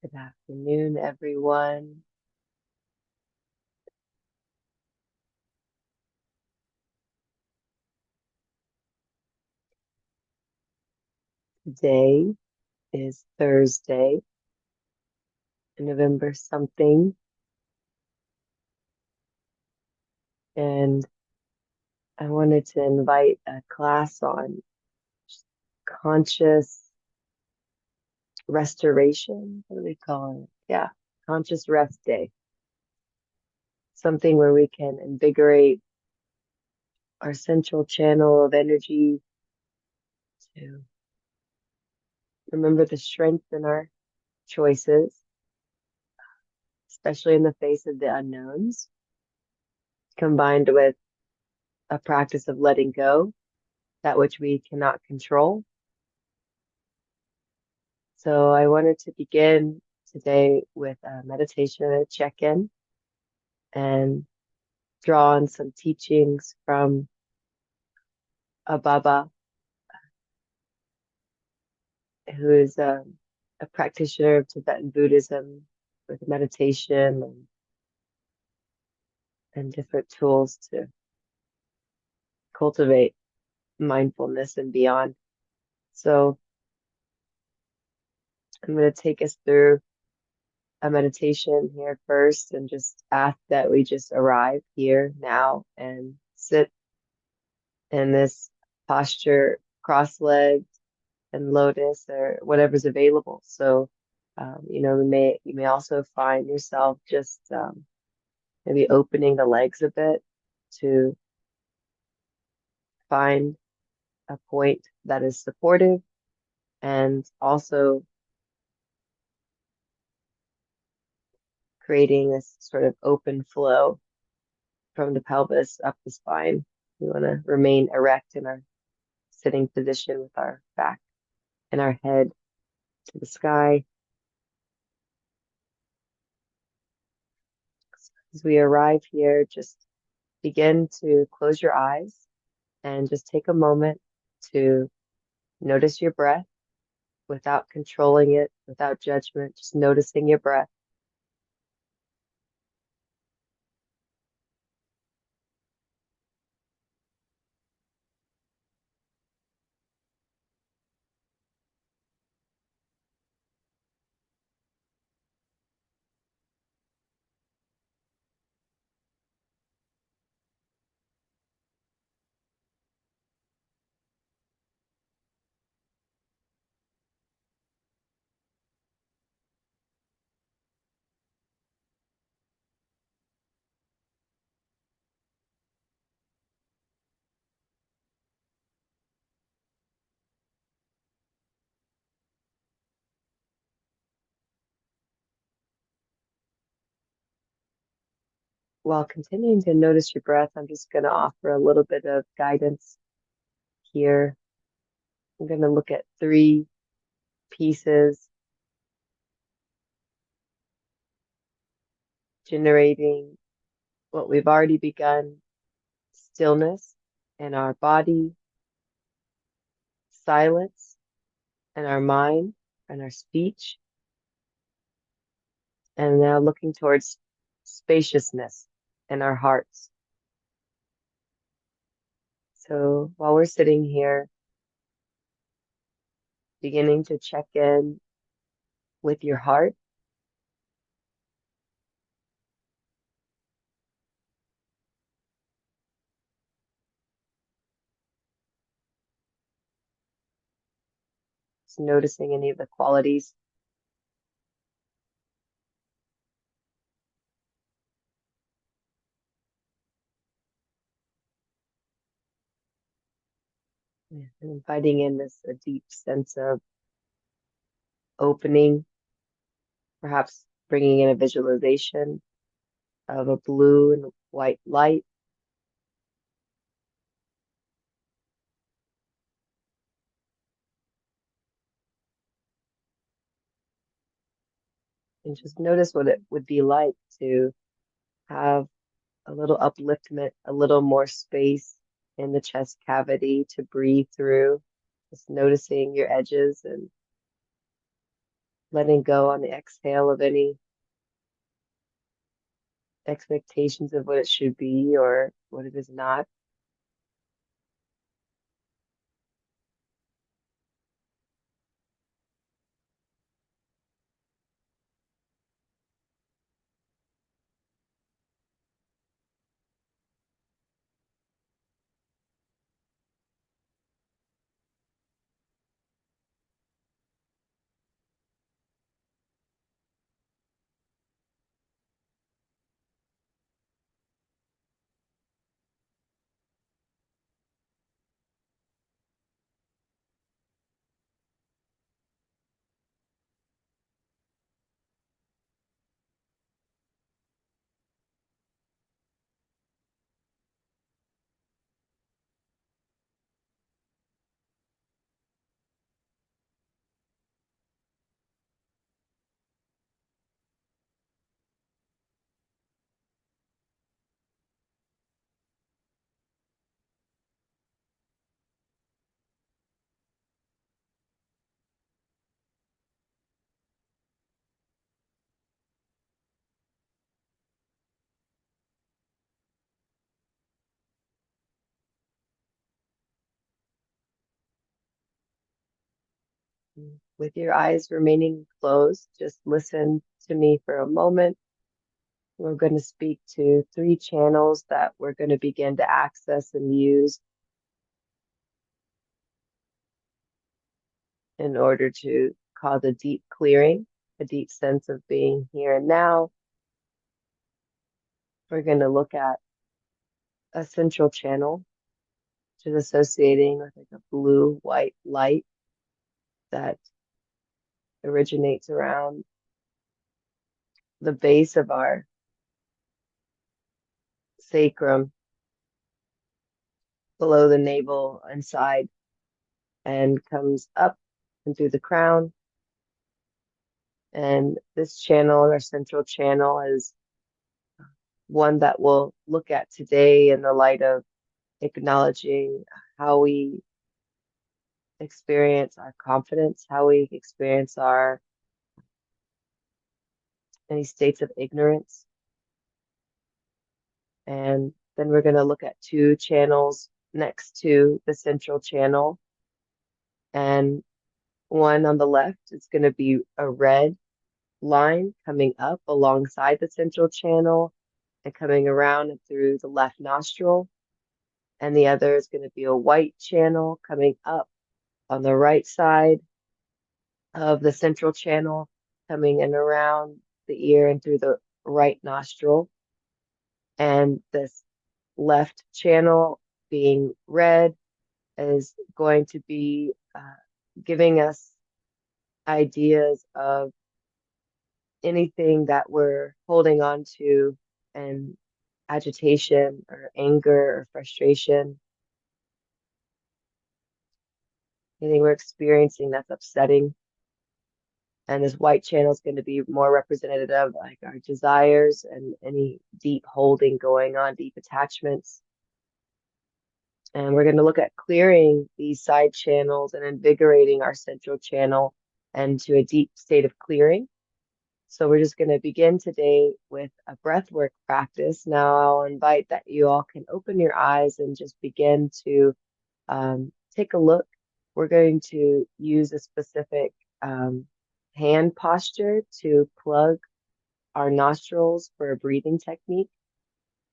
Good afternoon, everyone. Today is Thursday, November something, and I wanted to invite a class on conscious restoration. What do we call it? Yeah, conscious rest day. Something where we can invigorate our central channel of energy to remember the strength in our choices, especially in the face of the unknowns, combined with a practice of letting go, that which we cannot control. So I wanted to begin today with a meditation and a check-in and draw on some teachings from a Baba who is a practitioner of Tibetan Buddhism with meditation and different tools to cultivate mindfulness and beyond. So I'm going to take us through a meditation here first and just ask that we just arrive here now and sit in this posture, cross-legged and lotus or whatever's available. So, you may also find yourself just maybe opening the legs a bit to find a point that is supportive and also creating this sort of open flow from the pelvis up the spine. We want to remain erect in our sitting position with our back and our head to the sky. As we arrive here, just begin to close your eyes and just take a moment to notice your breath without controlling it, without judgment, just noticing your breath. While continuing to notice your breath, I'm just going to offer a little bit of guidance here. I'm going to look at three pieces generating what we've already begun: stillness in our body, silence in our mind and our speech, and now looking towards spaciousness in our hearts. So while we're sitting here, beginning to check in with your heart, just noticing any of the qualities. And inviting in this a deep sense of opening, perhaps bringing in a visualization of a blue and white light, and just notice what it would be like to have a little upliftment, a little more space in the chest cavity to breathe through, just noticing your edges and letting go on the exhale of any expectations of what it should be or what it is not. With your eyes remaining closed, just listen to me for a moment. We're going to speak to 3 channels that we're going to begin to access and use in order to cause a deep clearing, a deep sense of being here and now. We're going to look at a central channel, which is associating with like a blue-white light that originates around the base of our sacrum, below the navel inside, and comes up and through the crown. And this channel, our central channel, is one that we'll look at today in the light of acknowledging how we experience our confidence, how we experience our any states of ignorance. And then we're going to look at 2 channels next to the central channel. And one on the left is going to be a red line coming up alongside the central channel and coming around and through the left nostril. And the other is going to be a white channel coming up on the right side of the central channel, coming in around the ear and through the right nostril. And this left channel, being red, is going to be giving us ideas of anything that we're holding on to and agitation or anger or frustration, anything we're experiencing that's upsetting. And this white channel is going to be more representative of like our desires and any deep holding going on, deep attachments. And we're going to look at clearing these side channels and invigorating our central channel into a deep state of clearing. So we're just going to begin today with a breathwork practice. Now I'll invite that you all can open your eyes and just begin to take a look. We're going to use a specific hand posture to plug our nostrils for a breathing technique.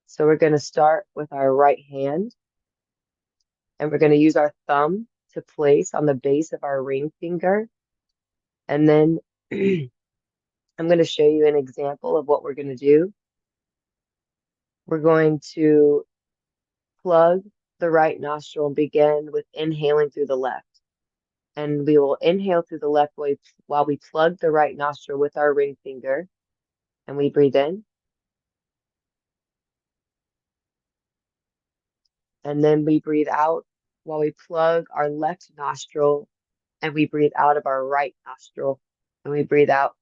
So we're going to start with our right hand, and we're going to use our thumb to place on the base of our ring finger. And then I'm going to show you an example of what we're going to do. We're going to plug the right nostril and begin with inhaling through the left. And we will inhale through the left while we plug the right nostril with our ring finger. And we breathe in. And then we breathe out while we plug our left nostril and we breathe out of our right nostril. And we breathe out.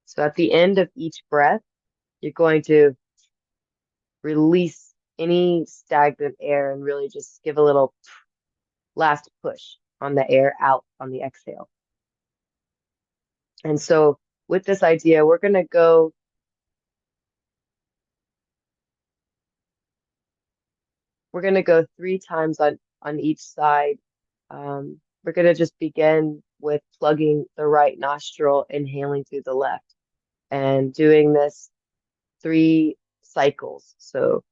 So at the end of each breath, you're going to release any stagnant air and really just give a little last push. on the air, out on the exhale. And so with this idea, we're going to go three times on each side. We're going to just begin with plugging the right nostril, inhaling through the left, and doing this 3 cycles. So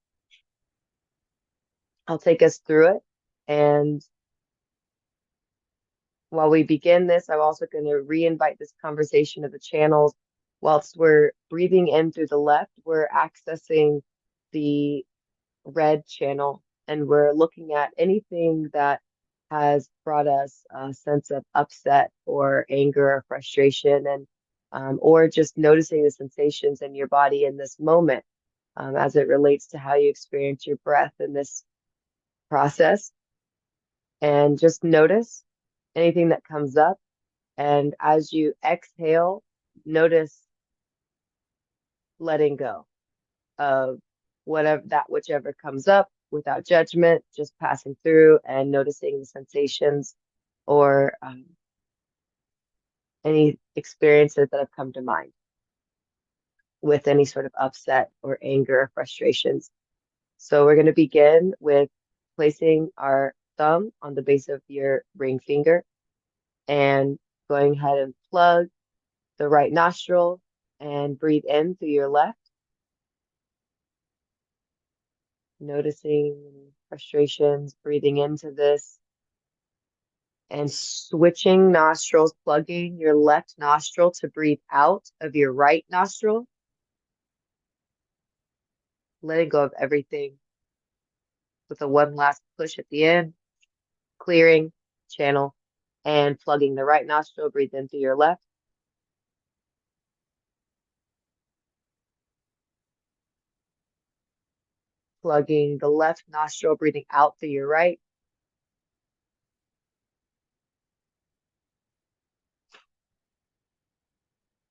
I'll take us through it. And while we begin this, I'm also going to re-invite this conversation of the channels. Whilst we're breathing in through the left, we're accessing the red channel, and we're looking at anything that has brought us a sense of upset or anger or frustration, and or just noticing the sensations in your body in this moment as it relates to how you experience your breath in this process. And just notice anything that comes up. And as you exhale, notice letting go of whichever comes up without judgment, just passing through and noticing the sensations or any experiences that have come to mind with any sort of upset or anger or frustrations. So we're going to begin with placing our thumb on the base of your ring finger and going ahead and plug the right nostril and breathe in through your left, noticing frustrations, breathing into this, and switching nostrils, plugging your left nostril to breathe out of your right nostril, letting go of everything with a one last push at the end, clearing, channel, and plugging the right nostril, breathe in through your left. Plugging the left nostril, breathing out through your right.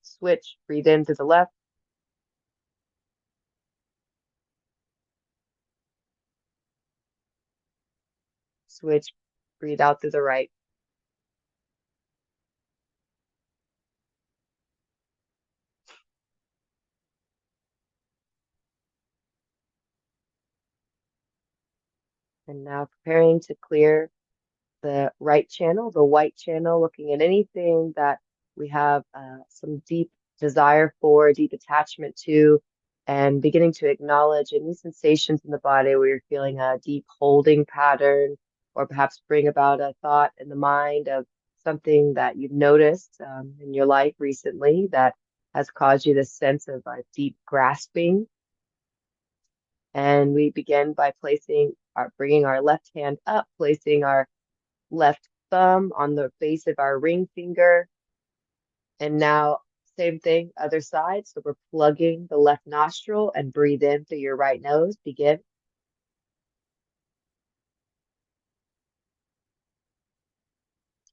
Switch, breathe in through the left. Switch, breathe out through the right. And now preparing to clear the right channel, the white channel, looking at anything that we have some deep desire for, deep attachment to, and beginning to acknowledge any sensations in the body where you're feeling a deep holding pattern, or perhaps bring about a thought in the mind of something that you've noticed in your life recently that has caused you this sense of deep grasping. And we begin by bringing our left hand up, placing our left thumb on the base of our ring finger. And now, same thing, other side. So we're plugging the left nostril and breathe in through your right nose. Begin.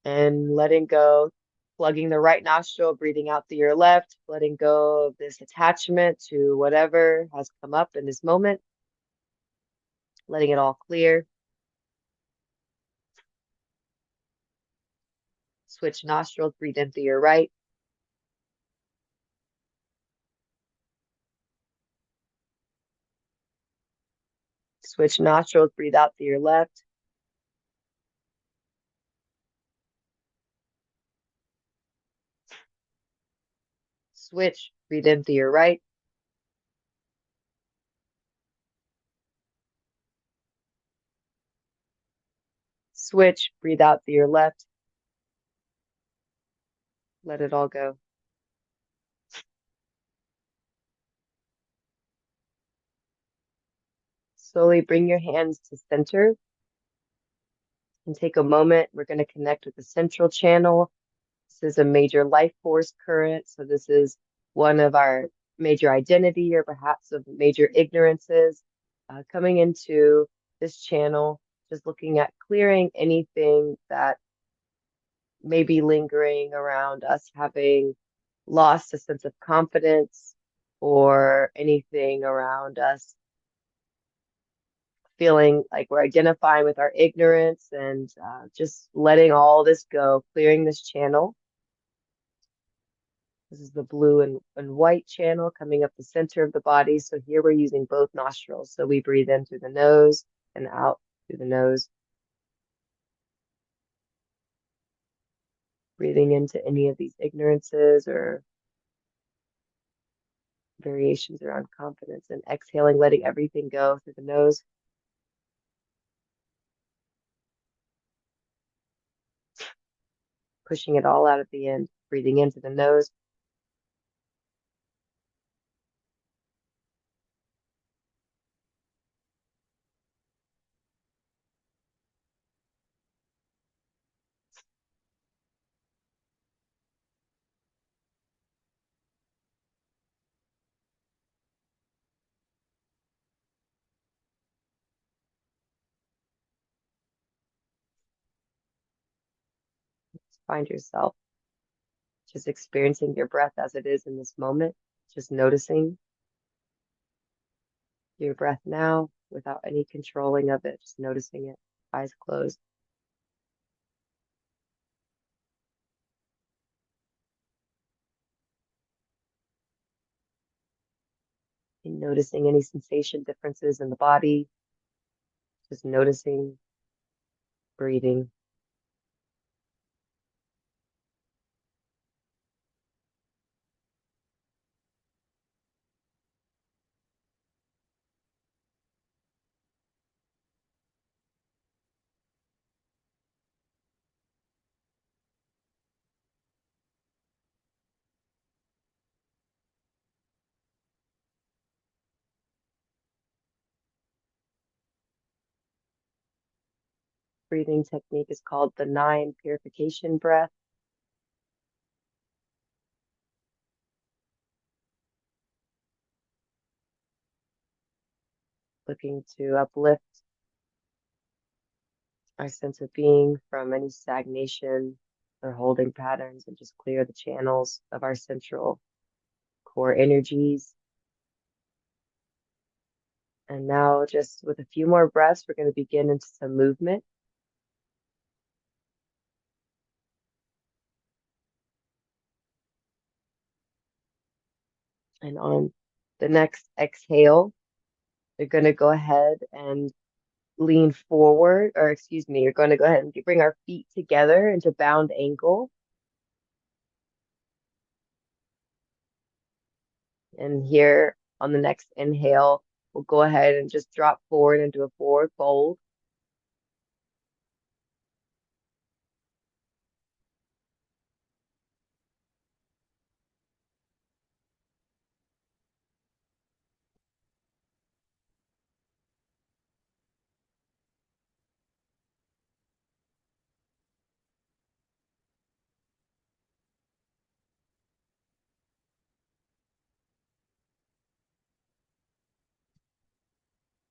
And letting go, plugging the right nostril, breathing out through your left, letting go of this attachment to whatever has come up in this moment, letting it all clear. Switch nostrils, breathe in through your right. Switch nostrils, breathe out through your left. Switch, breathe in through your right. Switch, breathe out through your left. Let it all go. Slowly bring your hands to center and take a moment. We're going to connect with the central channel. This is a major life force current. So this is one of our major identity or perhaps of major ignorances coming into this channel, just looking at clearing anything that may be lingering around us having lost a sense of confidence, or anything around us feeling like we're identifying with our ignorance and just letting all this go, clearing this channel. This is the blue and white channel coming up the center of the body. So here we're using both nostrils. So we breathe in through the nose and out through the nose. Breathing into any of these ignorances or variations around confidence, and exhaling, letting everything go through the nose. Pushing it all out at the end, breathing into the nose. Find yourself just experiencing your breath as it is in this moment, just noticing your breath now without any controlling of it, just noticing it, eyes closed. And noticing any sensation differences in the body, just noticing, breathing. Breathing technique is called the 9 Purification Breath. Looking to uplift our sense of being from any stagnation or holding patterns and just clear the channels of our central core energies. And now, just with a few more breaths, we're going to begin into some movement. And on the next exhale, you're going to go ahead and lean forward, or excuse me, you're going to go ahead and bring our feet together into bound ankle. And here on the next inhale, we'll go ahead and just drop forward into a forward fold.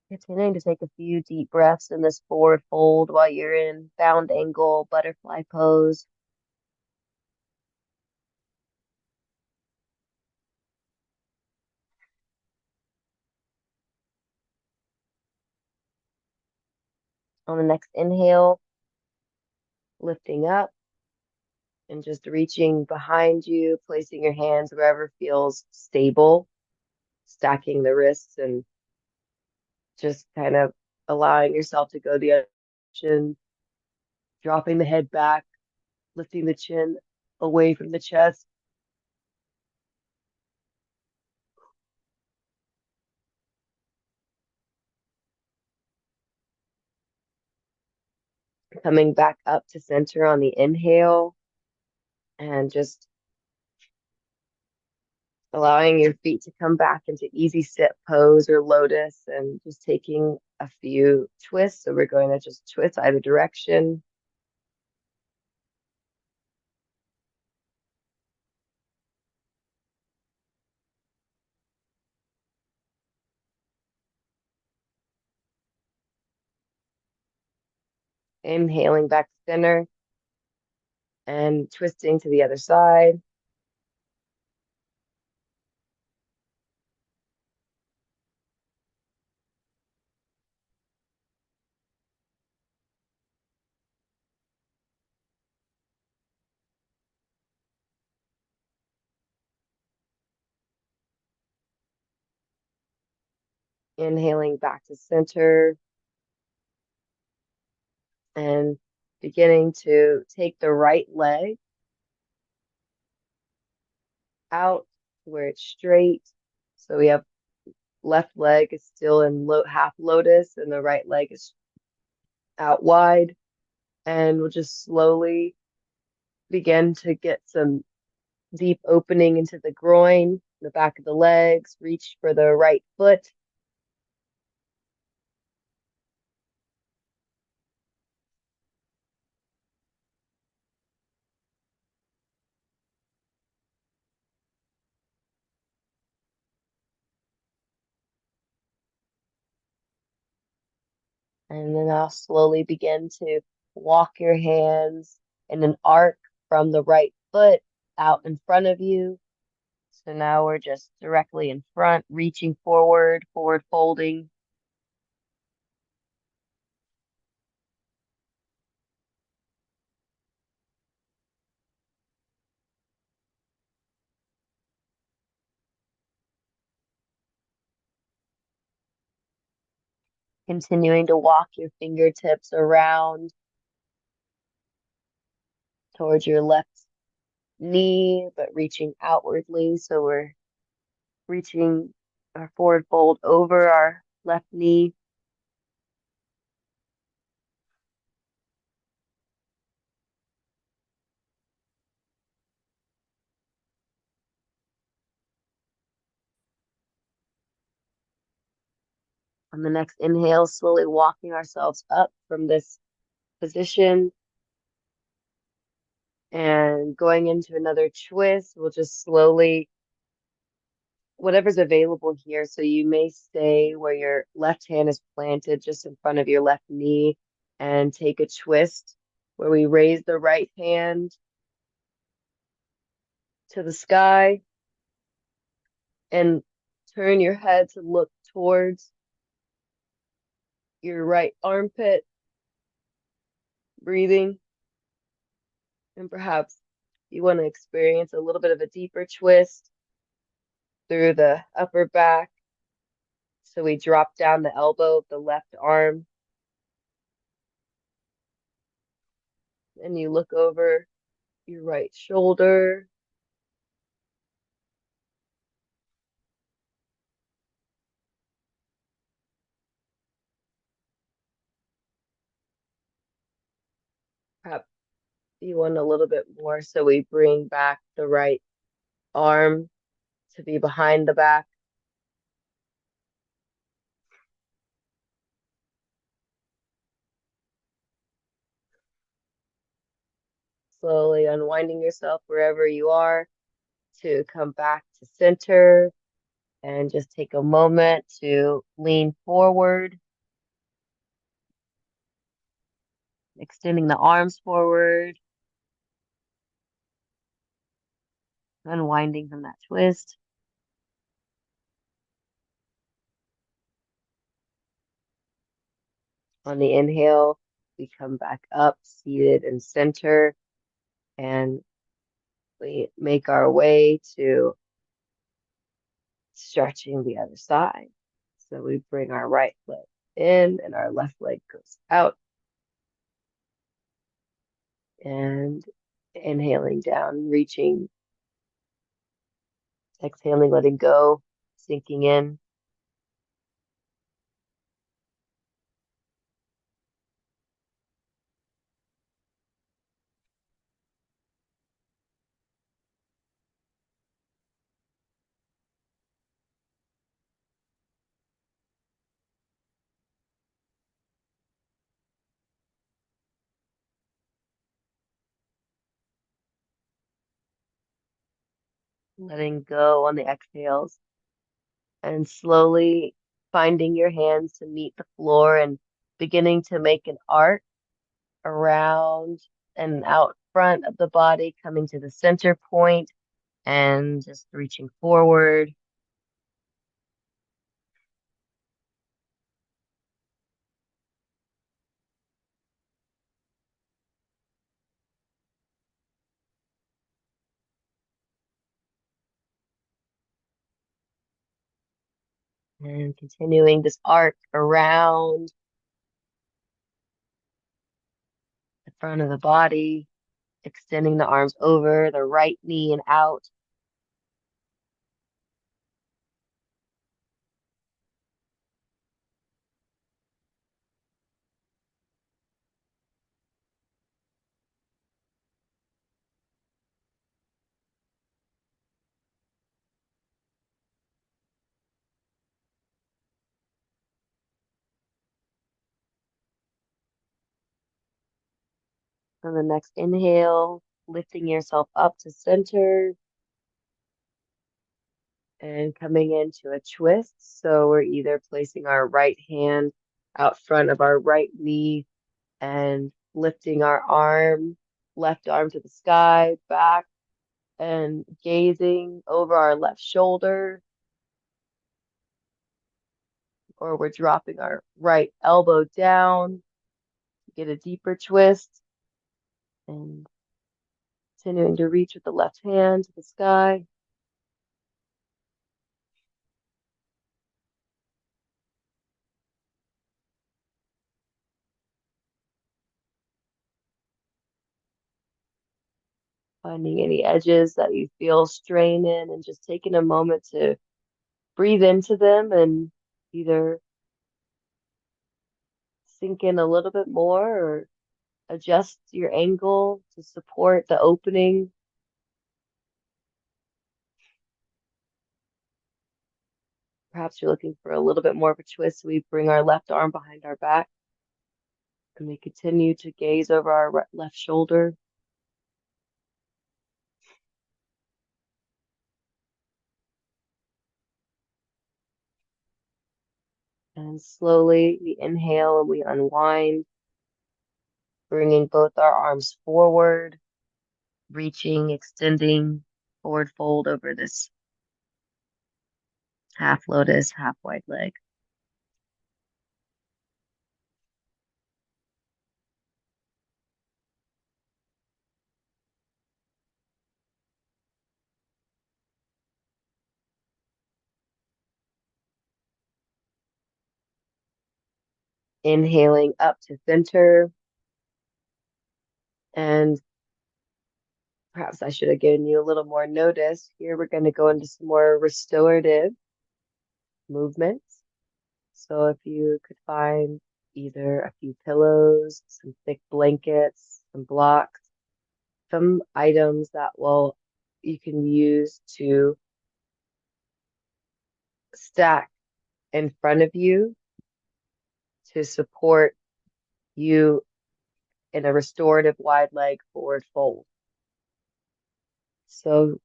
Continuing to take a few deep breaths in this forward fold while you're in bound angle, butterfly pose. On the next inhale, lifting up and just reaching behind you, placing your hands wherever feels stable, stacking the wrists and just kind of allowing yourself to go the other direction, dropping the head back, lifting the chin away from the chest. Coming back up to center on the inhale and just allowing your feet to come back into easy sit pose or lotus and just taking a few twists. So we're going to just twist either direction. Inhaling back to center and twisting to the other side. Inhaling back to center and beginning to take the right leg out where it's straight. So we have left leg is still in half lotus and the right leg is out wide. And we'll just slowly begin to get some deep opening into the groin, the back of the legs, reach for the right foot. And then I'll slowly begin to walk your hands in an arc from the right foot out in front of you. So now we're just directly in front, reaching forward, forward folding. Continuing to walk your fingertips around towards your left knee, but reaching outwardly. So we're reaching our forward fold over our left knee. On the next inhale, slowly walking ourselves up from this position and going into another twist. We'll just slowly, whatever's available here. So you may stay where your left hand is planted just in front of your left knee and take a twist where we raise the right hand to the sky and turn your head to look towards your right armpit, breathing. And perhaps you want to experience a little bit of a deeper twist through the upper back. So we drop down the elbow of the left arm and you look over your right shoulder. Perhaps you want a little bit more. So we bring back the right arm to be behind the back. Slowly unwinding yourself wherever you are to come back to center and just take a moment to lean forward, extending the arms forward, unwinding from that twist. On the inhale, we come back up, seated in center, and we make our way to stretching the other side. So we bring our right leg in and our left leg goes out. And inhaling down, reaching, exhaling, letting go, sinking in. Letting go on the exhales and slowly finding your hands to meet the floor and beginning to make an arc around and out front of the body, coming to the center point and just reaching forward. And continuing this arc around the front of the body, extending the arms over the right knee and out. On the next inhale, lifting yourself up to center and coming into a twist. So we're either placing our right hand out front of our right knee and lifting our arm, left arm to the sky, back, and gazing over our left shoulder, or we're dropping our right elbow down, get a deeper twist, and continuing to reach with the left hand to the sky. Finding any edges that you feel strain in and just taking a moment to breathe into them and either sink in a little bit more or adjust your angle to support the opening. Perhaps you're looking for a little bit more of a twist. So we bring our left arm behind our back and we continue to gaze over our left shoulder. And slowly we inhale and we unwind, bringing both our arms forward, reaching, extending, forward fold over this half lotus, half wide leg. Inhaling up to center. And perhaps I should have given you a little more notice. Here we're going to go into some more restorative movements. So if you could find either a few pillows, some thick blankets, some blocks, some items that will you can use to stack in front of you to support you in a restorative wide leg forward fold. So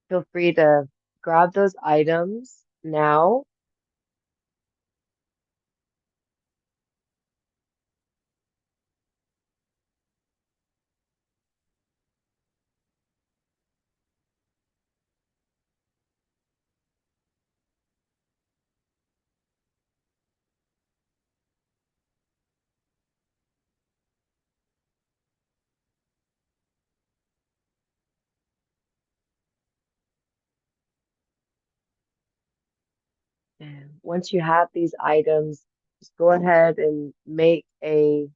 feel free to grab those items now. And once you have these items, just go ahead and make a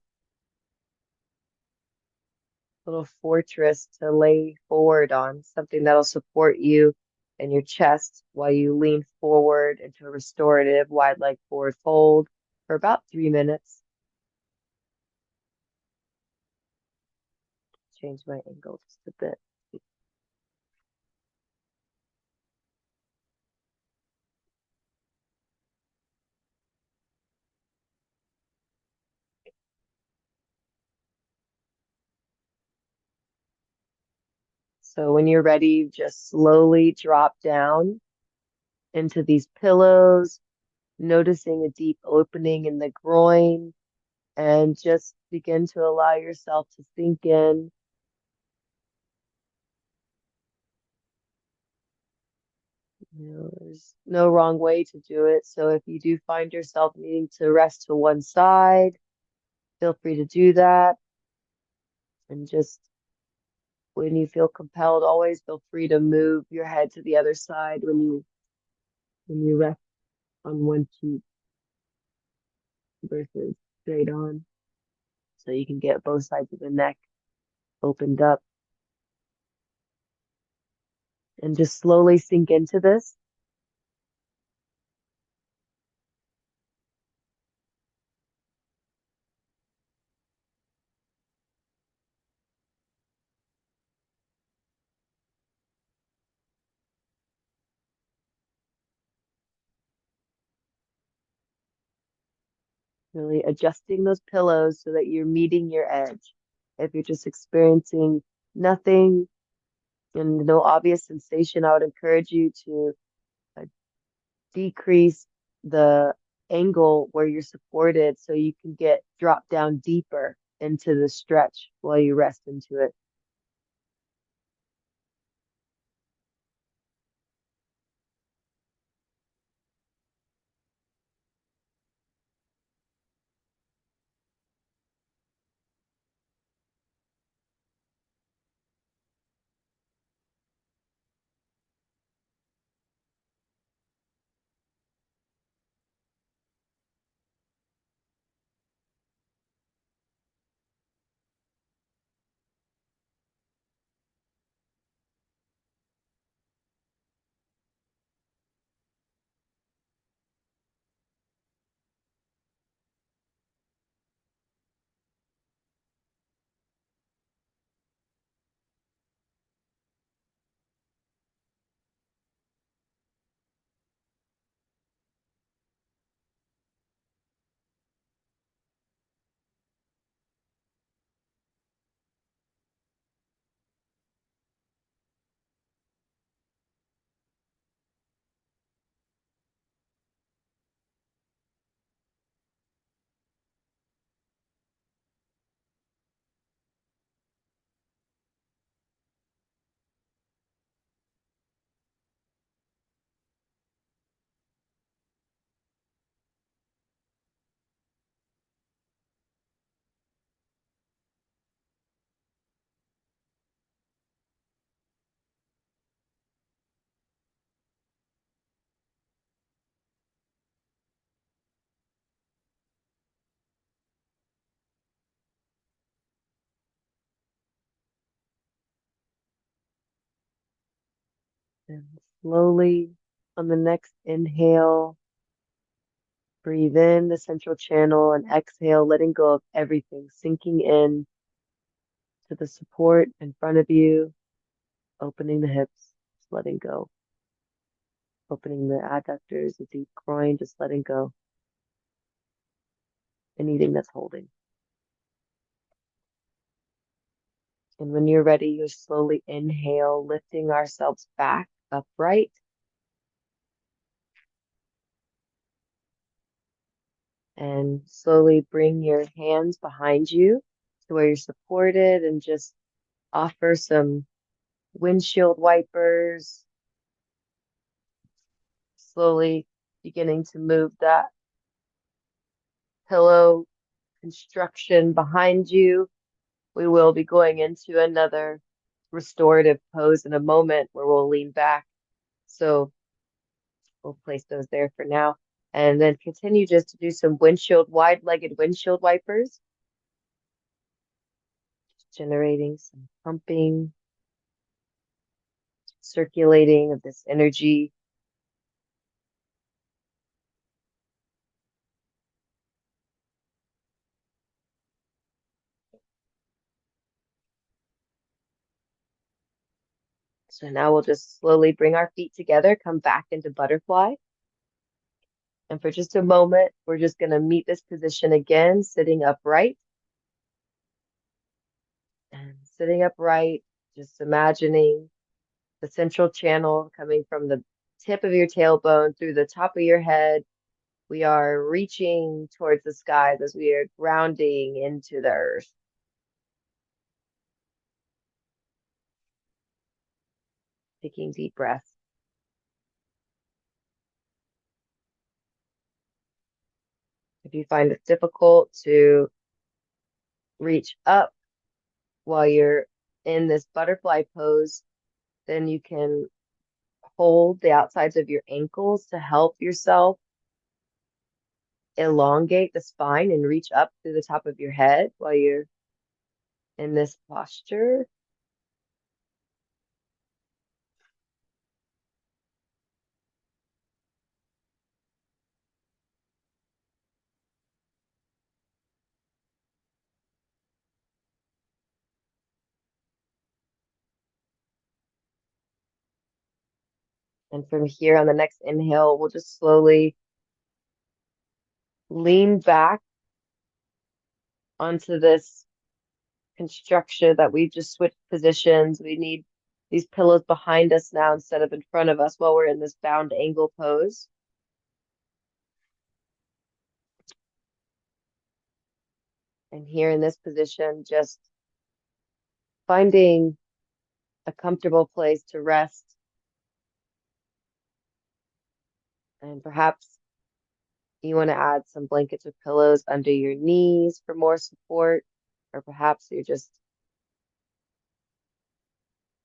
little fortress to lay forward on, something that'll support you and your chest while you lean forward into a restorative wide leg forward fold for about 3 minutes. Change my angle just a bit. So when you're ready, just slowly drop down into these pillows, noticing a deep opening in the groin, and just begin to allow yourself to sink in. There's no wrong way to do it. So if you do find yourself needing to rest to one side, feel free to do that. And just when you feel compelled, always feel free to move your head to the other side when you rest. on one cheek versus straight on. So you can get both sides of the neck opened up and just slowly sink into this. Really adjusting those pillows so that you're meeting your edge. If you're just experiencing nothing and no obvious sensation, I would encourage you to uh, decrease the angle where you're supported so you can get dropped down deeper into the stretch while you rest into it. And slowly on the next inhale, breathe in the central channel and exhale, letting go of everything, sinking in to the support in front of you, opening the hips, just letting go, opening the adductors, the deep groin, just letting go, anything that's holding. And when you're ready, you slowly inhale, lifting ourselves back upright. And slowly bring your hands behind you to where you're supported and just offer some windshield wipers, slowly beginning to move that pillow construction behind you. We will be going into another restorative pose in a moment where we'll lean back. So we'll place those there for now. And then continue just to do some wide-legged windshield wipers, generating some pumping, circulating of this energy. So now we'll just slowly bring our feet together, come back into butterfly. And for just a moment, we're just going to meet this position again, sitting upright. And sitting upright, just imagining the central channel coming from the tip of your tailbone through the top of your head. We are reaching towards the skies as we are grounding into the earth. Taking deep breaths. If you find it difficult to reach up while you're in this butterfly pose, then you can hold the outsides of your ankles to help yourself elongate the spine and reach up through the top of your head while you're in this posture. And from here on the next inhale, we'll just slowly lean back onto this construction that we've just switched positions. We need these pillows behind us now instead of in front of us while we're in this bound angle pose. And here in this position, just finding a comfortable place to rest. And perhaps you want to add some blankets or pillows under your knees for more support, or perhaps you're just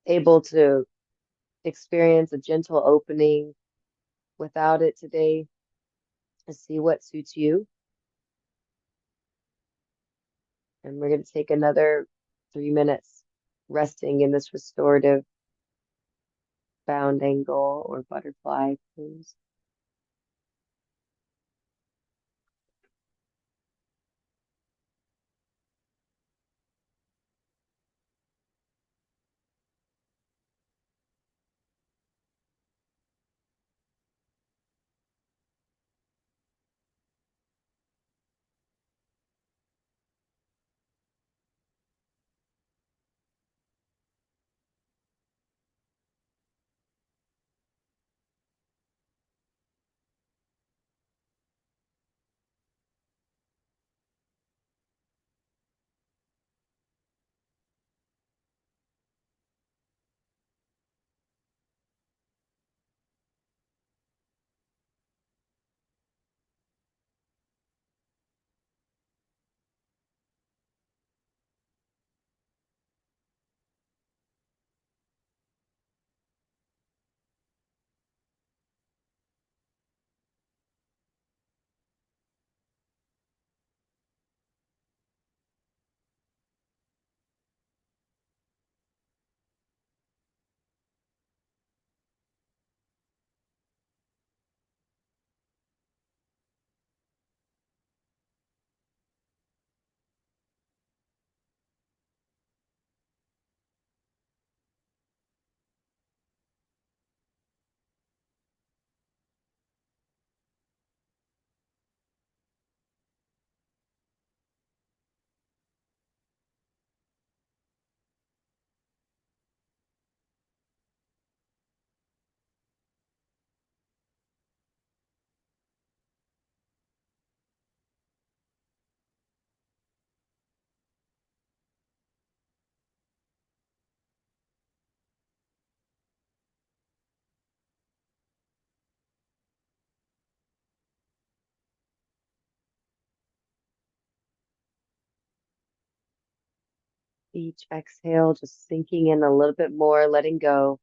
able to experience a gentle opening without it today to see what suits you. And we're going to take another 3 minutes resting in this restorative bound angle or butterfly pose. Each exhale, just sinking in a little bit more, letting go.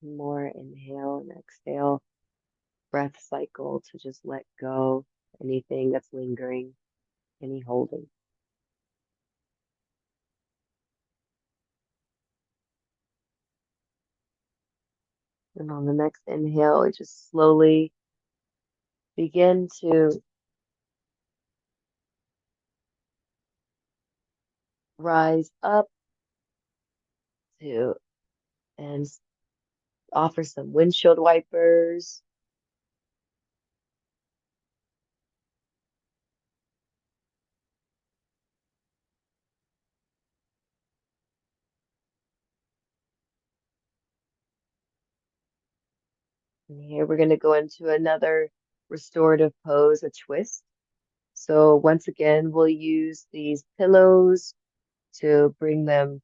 More inhale and exhale. Breath cycle to just let go anything that's lingering, any holding. And on the next inhale, we just slowly begin to rise up to and offer some windshield wipers. And here we're going to go into another restorative pose, a twist. So once again, we'll use these pillows to bring them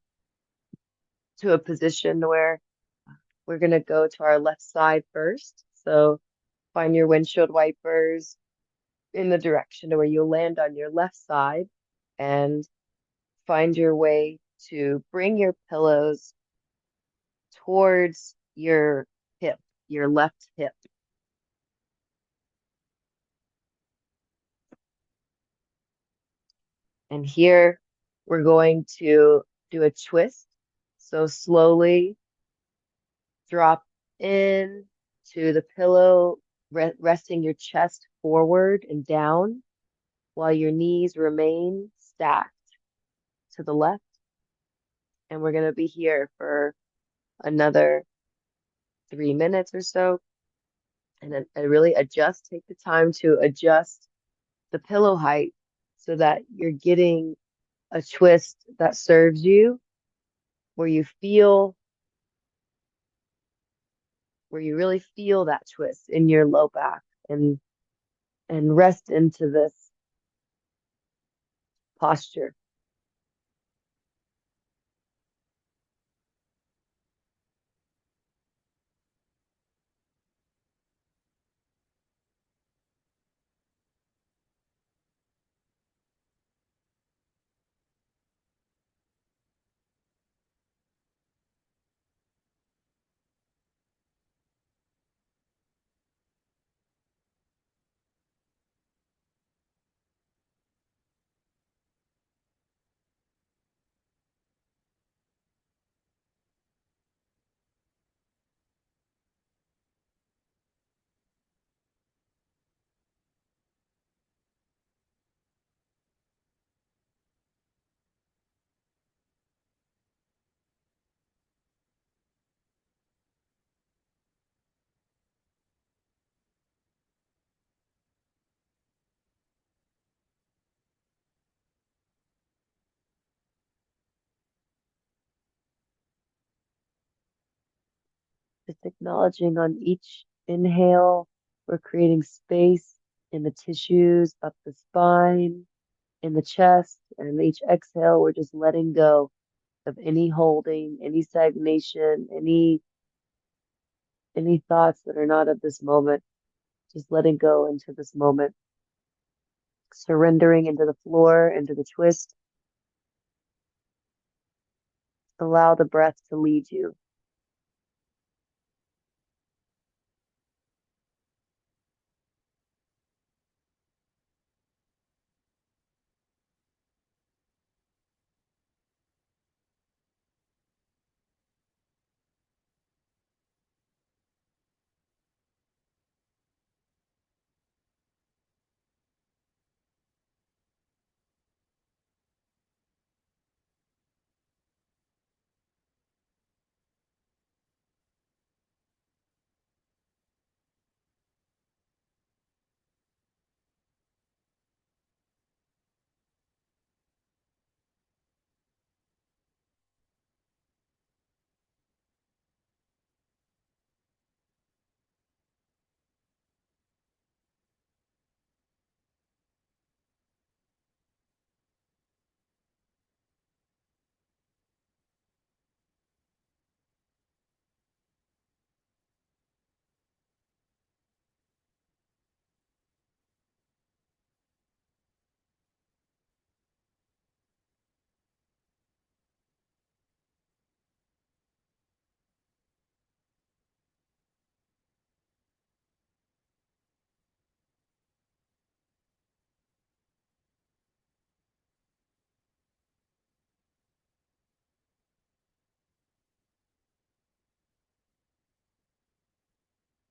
to a position where we're going to go to our left side first. So find your windshield wipers in the direction where you'll land on your left side and find your way to bring your pillows towards your hip, your left hip. And here we're going to do a twist. So slowly drop in to the pillow, resting your chest forward and down while your knees remain stacked to the left. And we're going to be here for another 3 minutes or so. And then really adjust, take the time to adjust the pillow height so that you're getting a twist that serves you, where you feel, where you really feel that twist in your low back and rest into this posture. Just acknowledging on each inhale, we're creating space in the tissues, up the spine, in the chest, and each exhale, we're just letting go of any holding, any stagnation, any thoughts that are not of this moment. Just letting go into this moment, surrendering into the floor, into the twist. Allow the breath to lead you.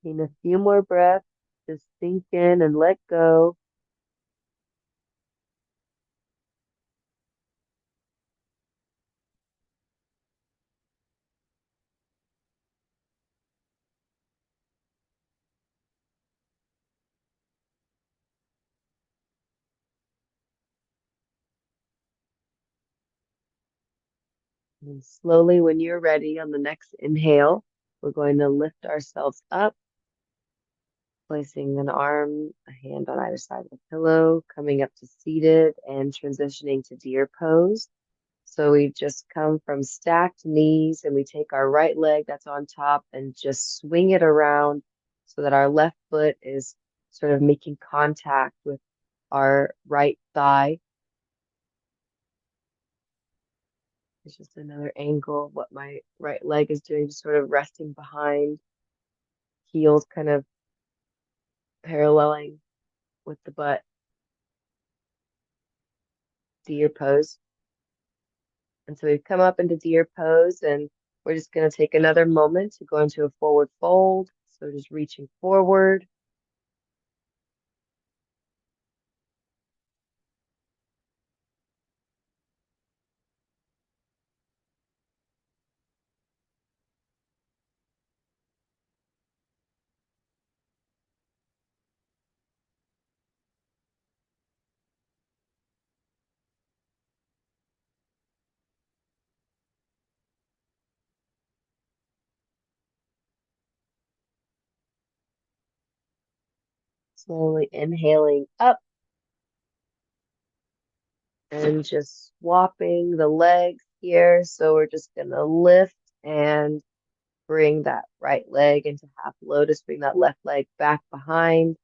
Taking a few more breaths to sink in and let go. And slowly, when you're ready, on the next inhale, we're going to lift ourselves up, placing an arm, a hand on either side of the pillow, coming up to seated and transitioning to deer pose. So we just come from stacked knees and we take our right leg that's on top and just swing it around so that our left foot is sort of making contact with our right thigh. It's just another angle of what my right leg is doing, just sort of resting behind, heels kind of paralleling with the butt, deer pose. And so we've come up into deer pose and we're just going to take another moment to go into a forward fold. So just reaching forward. Slowly inhaling up and just swapping the legs here. So we're just going to lift and bring that right leg into half lotus, bring that left leg back behind.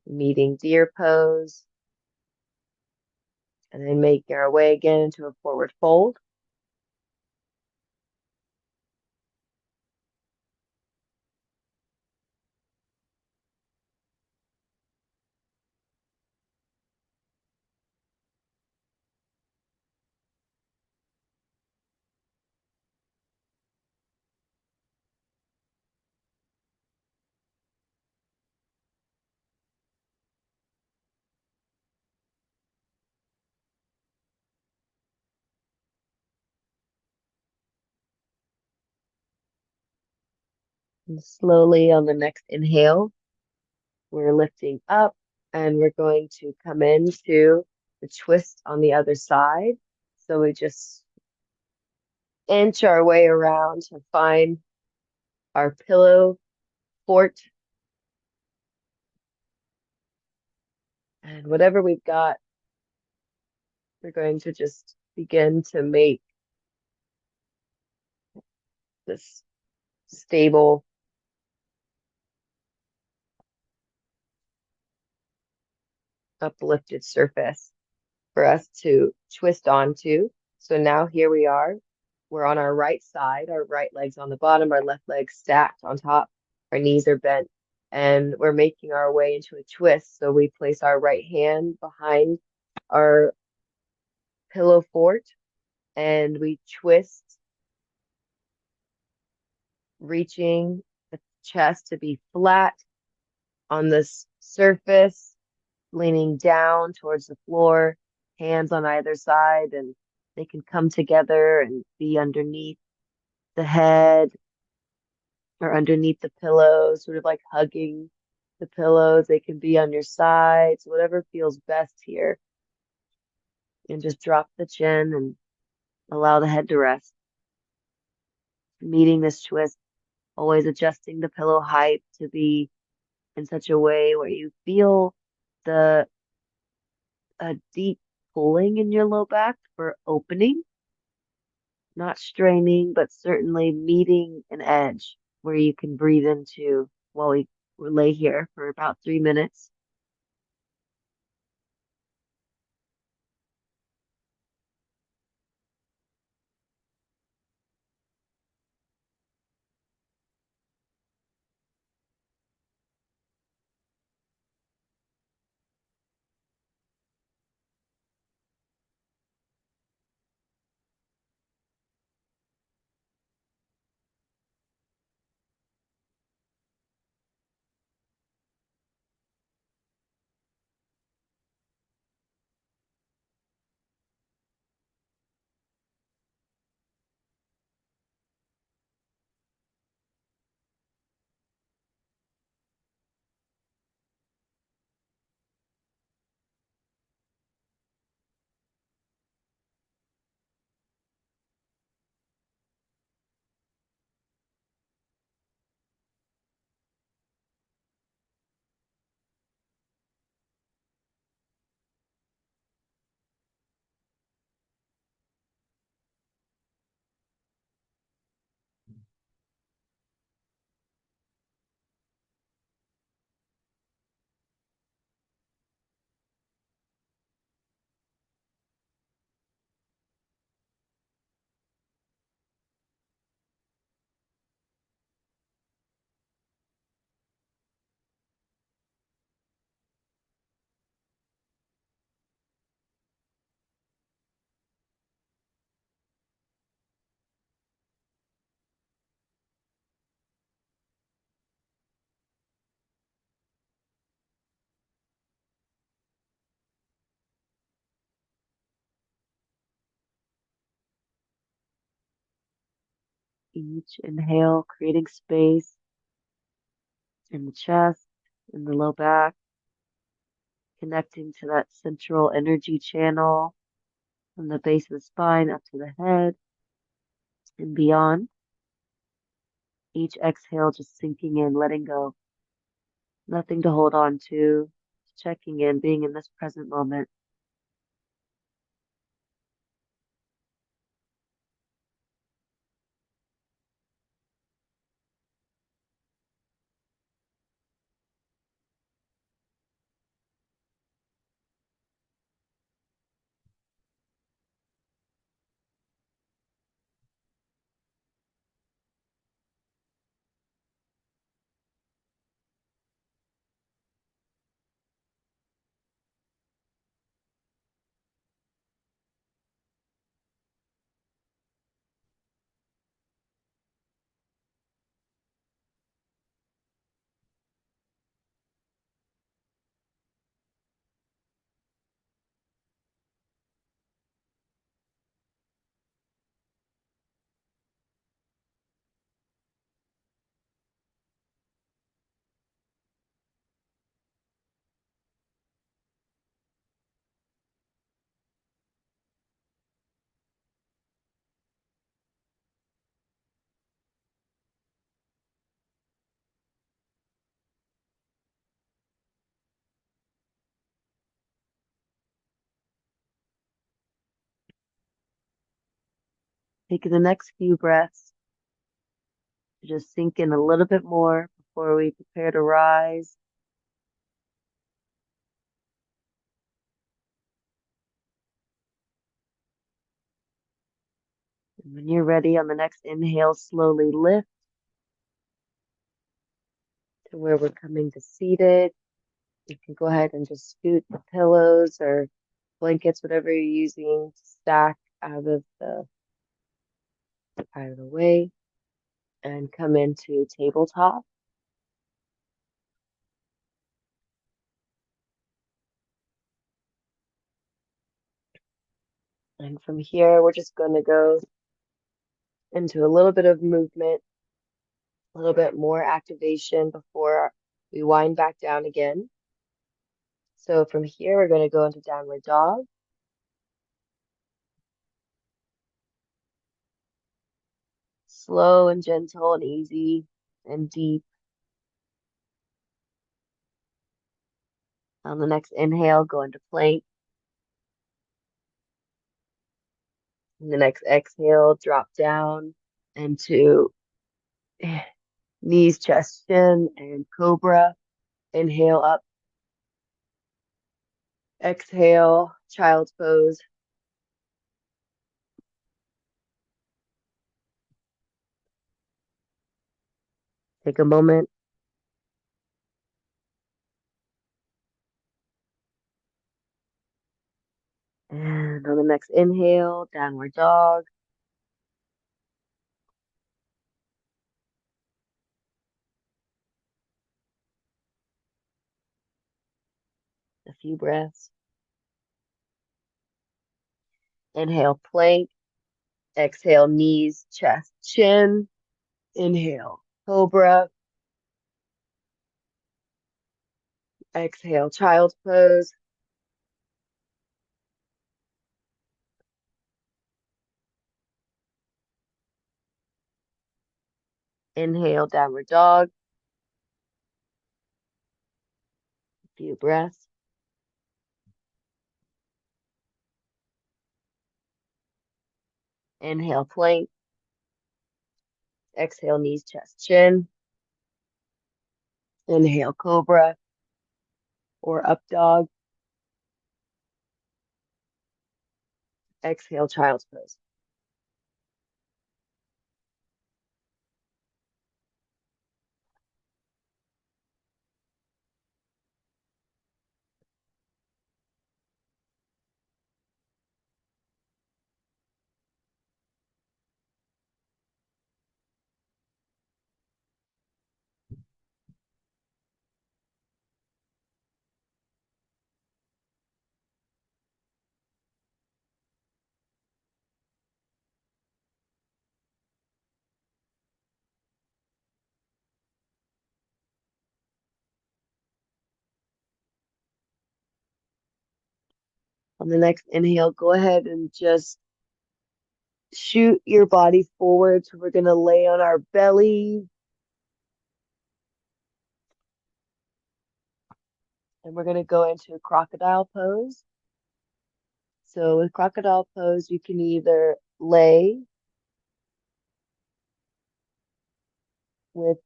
Meeting deer pose, and then making our way again into a forward fold. And slowly on the next inhale, we're lifting up and we're going to come into the twist on the other side. So we just inch our way around to find our pillow fort. And whatever we've got, we're going to just begin to make this stable, uplifted surface for us to twist onto. So now here we are. We're on our right side, our right leg's on the bottom, our left leg stacked on top, our knees are bent, and we're making our way into a twist. So we place our right hand behind our pillow fort and we twist, reaching the chest to be flat on this surface, leaning down towards the floor, hands on either side, and they can come together and be underneath the head or underneath the pillow, sort of like hugging the pillows. They can be on your sides, whatever feels best here. And just drop the chin and allow the head to rest. Meeting this twist, always adjusting the pillow height to be in such a way where you feel the a deep pulling in your low back for opening, not straining, but certainly meeting an edge where you can breathe into while we lay here for about 3 minutes. Each inhale, creating space in the chest, in the low back, connecting to that central energy channel from the base of the spine up to the head and beyond. Each exhale, just sinking in, letting go. Nothing to hold on to, checking in, being in this present moment. Taking the next few breaths to just sink in a little bit more before we prepare to rise. And when you're ready on the next inhale, slowly lift to where we're coming to seated. You can go ahead and just scoot the pillows or blankets, whatever you're using, to stack out of the way, and come into tabletop. And from here, we're just going to go into a little bit of movement, a little bit more activation before we wind back down again. So from here, we're going to go into downward dog. Slow and gentle and easy and deep. On the next inhale, go into plank. And the next exhale, drop down into knees, chest, chin, and cobra. Inhale up. Exhale, child's pose. Take a moment. And on the next inhale, downward dog. A few breaths. Inhale, plank. Exhale, knees, chest, chin. Inhale, cobra. Exhale, child's pose. Inhale, downward dog. A few breaths. Inhale, plank. Exhale, knees, chest, chin. Inhale, cobra or up dog. Exhale, child's pose. On the next inhale, go ahead and just shoot your body forward. So we're going to lay on our belly. And we're going to go into a crocodile pose. So with crocodile pose, you can either lay with,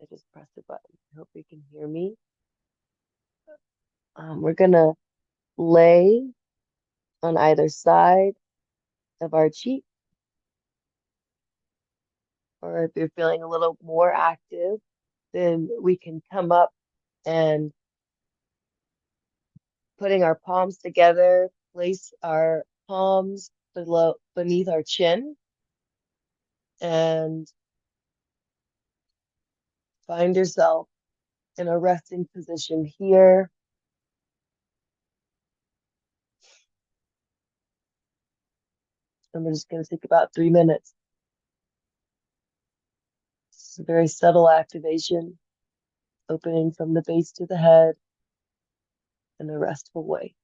I just pressed the button. I hope you can hear me. We're going to lay on either side of our cheek, or if you're feeling a little more active, then we can come up and putting our palms together, place our palms beneath our chin, and find yourself in a resting position here. And we're just going to take about 3 minutes. It's a very subtle activation, opening from the base to the head in a restful way.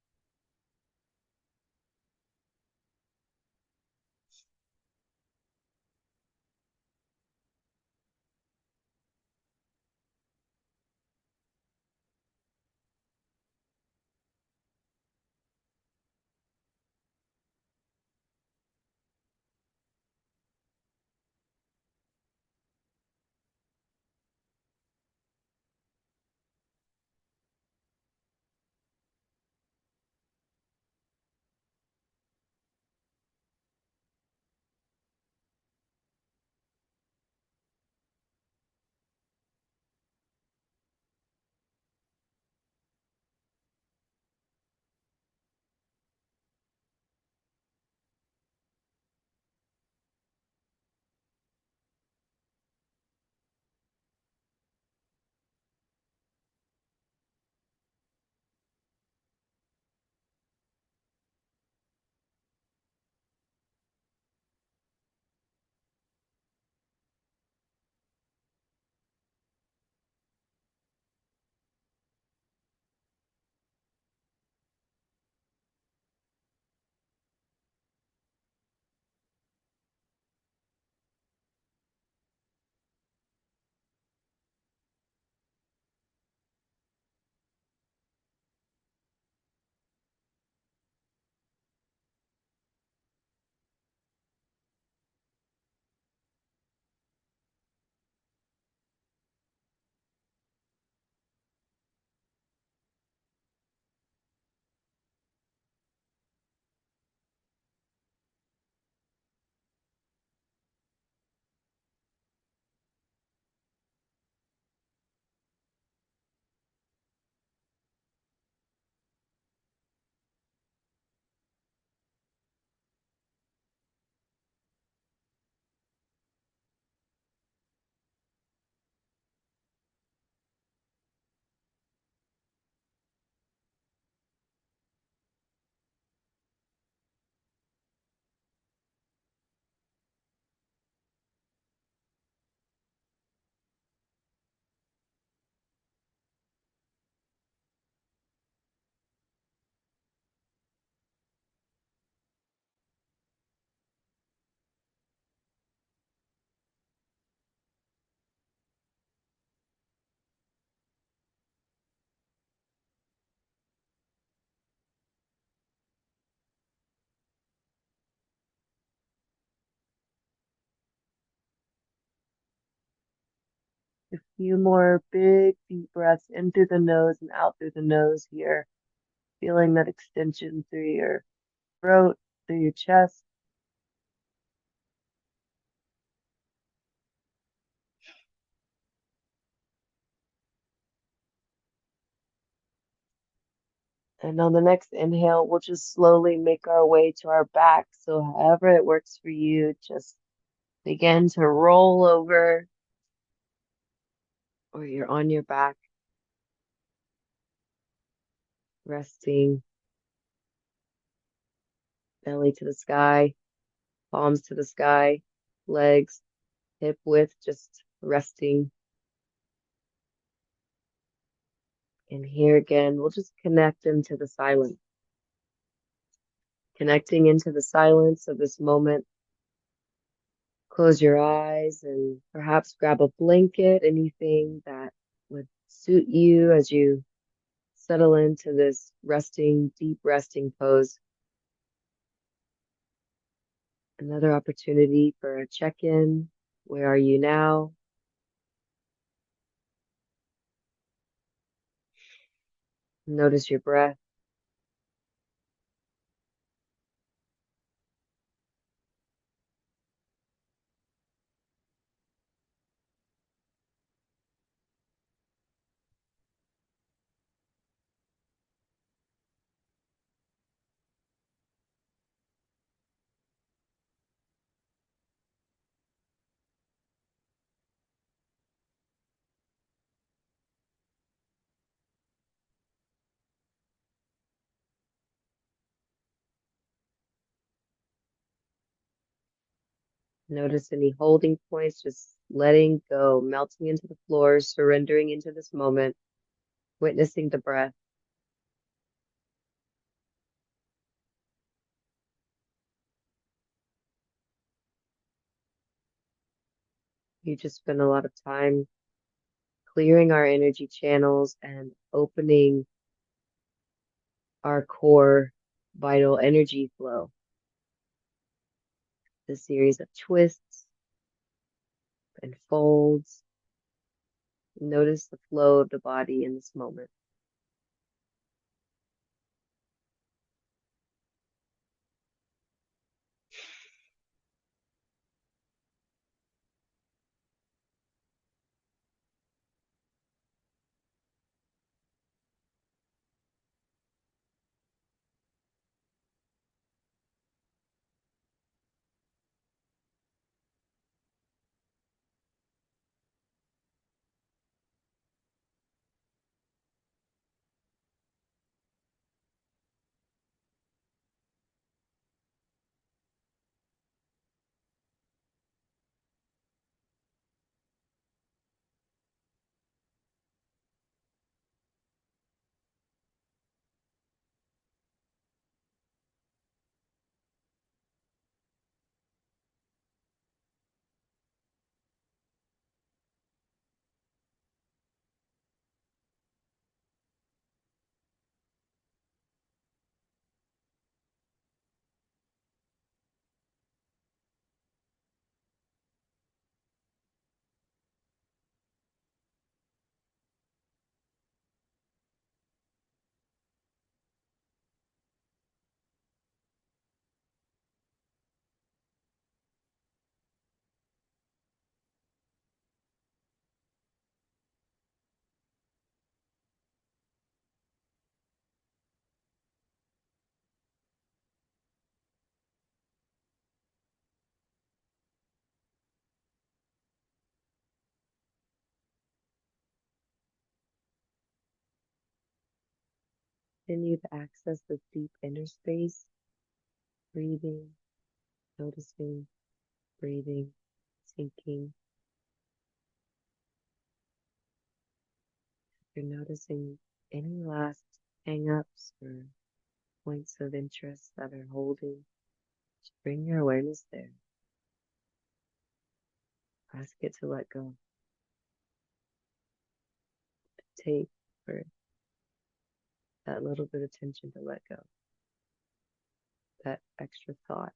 A few more big deep breaths in through the nose and out through the nose here, feeling that extension through your throat, through your chest. And on the next inhale, we'll just slowly make our way to our back. So however it works for you, just begin to roll over, or you're on your back, resting, belly to the sky, palms to the sky, legs hip width, just resting. And here again, we'll just connect into the silence, connecting into the silence of this moment. Close your eyes and perhaps grab a blanket, anything that would suit you as you settle into this resting, deep resting pose. Another opportunity for a check-in. Where are you now? Notice your breath. Notice any holding points, just letting go, melting into the floor, surrendering into this moment, witnessing the breath. You just spend a lot of time clearing our energy channels and opening our core vital energy flow. The series of twists and folds. Notice the flow of the body in this moment. Continue to access this deep inner space, breathing, noticing, breathing, sinking. If you're noticing any last hang-ups or points of interest that are holding, just bring your awareness there. Ask it to let go. Take for that little bit of tension to let go, that extra thought.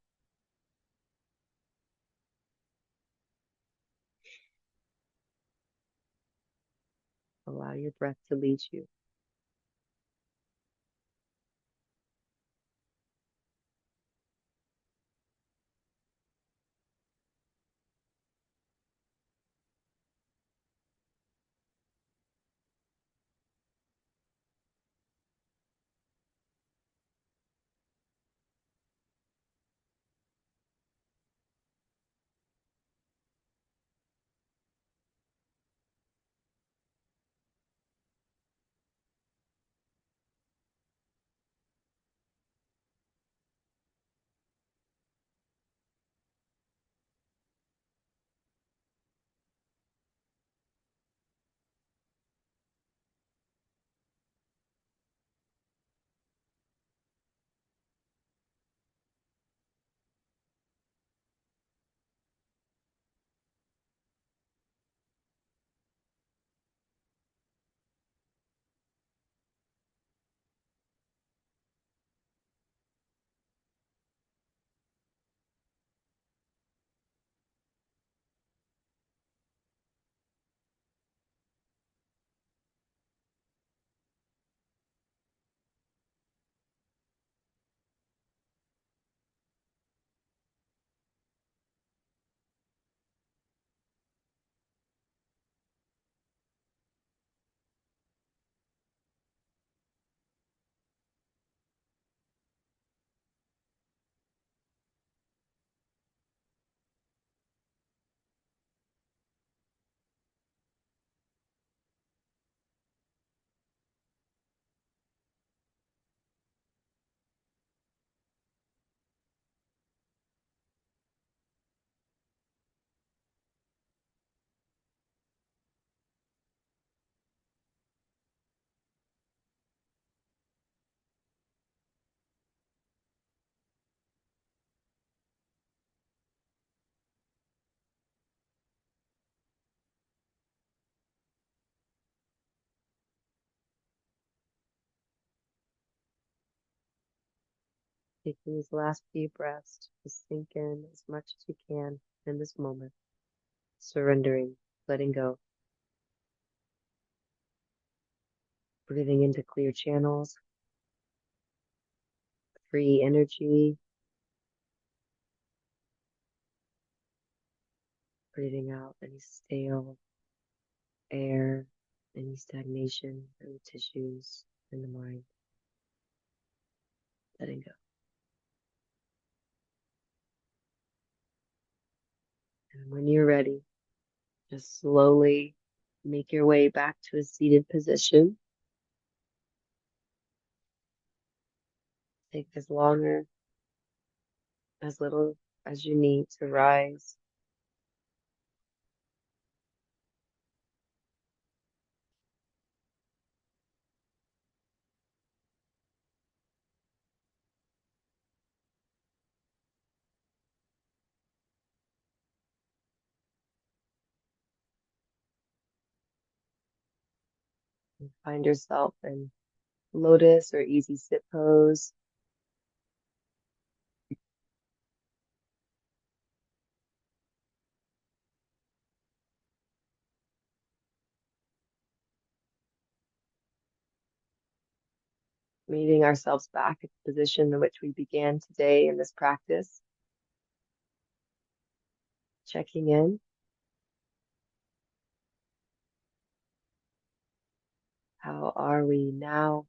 Allow your breath to lead you. Taking these last few breaths to sink in as much as you can in this moment, surrendering, letting go, breathing into clear channels, free energy, breathing out any stale air, any stagnation in the tissues, in the mind, letting go. And when you're ready, just slowly make your way back to a seated position. Take as little as you need to rise. And find yourself in lotus or easy sit pose. Meeting ourselves back at the position in which we began today in this practice. Checking in. How are we now?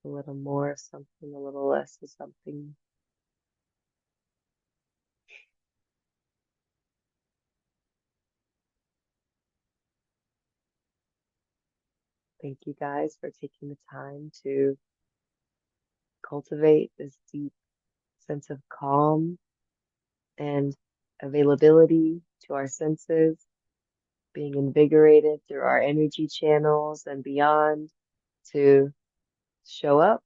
A little more of something, a little less of something. Thank you guys for taking the time to cultivate this deep sense of calm and availability to our senses, being invigorated through our energy channels and beyond to show up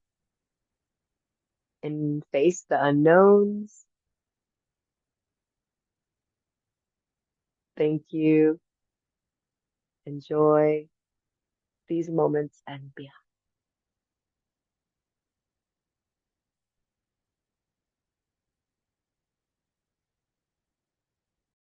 and face the unknowns. Thank you. Enjoy these moments and beyond.